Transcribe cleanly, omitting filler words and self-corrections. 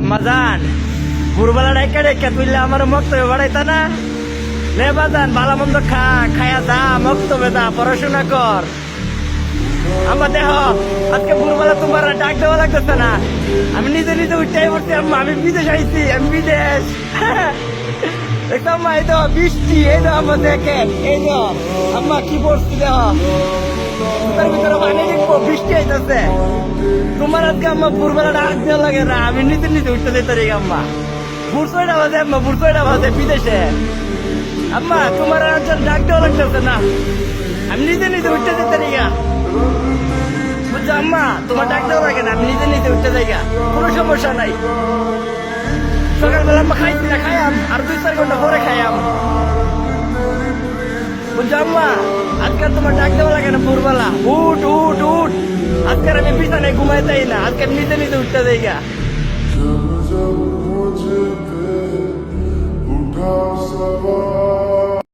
আম্মাজান ভোরবেলা ডাইকা ডাইকা তুইলে আমার মক্তবে বাড়াইতা না লে বাজান ভালো মন্দ খায়া যা মক্তবে যা পড়াশোনা কর। আমার দেহ আজকে ভোরবেলা তোমার ডাক দেওয়া লাগতেছে না, আমি নিজে নিজে উঠতেই পড়ছি। আম্মা আমি বিদেশ আইছি, আমি বিদেশ। দেখতাম এই তো বৃষ্টি, এই তো আমার দেখে, এই তো আম্মা কি পড়ছি দেহ তার ভিতরে পানি দেখবো, বৃষ্টি আইতেছে। তোমার আজকে আম্মা ভোরবেলা ডাক দেওয়া লাগে না, আমি নিজে নিজে উঠতে দিতে রে আম্মা। ভোর 6টা বাজে আম্মা, ভোর 6টা বাজে বিদেশে। আম্মা তোমার আজকাল ডাক দেওয়া লাগতেছে না, আমি নিজে নিজে উঠতে দিতে রে। বুঝছো আম্মা, তোমার ডাক দেওয়া লাগে না, আমি নিজে নিজে উঠতে যাই, কোনো সমস্যা নাই। সকালবেলা আম্মা খাইছি না, খাইয়াম আর 2-4 ঘন্টা পরে খাইয়াম। বুঝছো আম্মা, আজকাল তোমার ডাক দেওয়া লাগে না ভোরবেলা। উঠ উঠ উঠ, আজকাল আমি বিছানায় ঘুমাই যাই না, আজকাল নিজে নিজে উঠতে যাই। जब जब मुझ पे उठा सवाल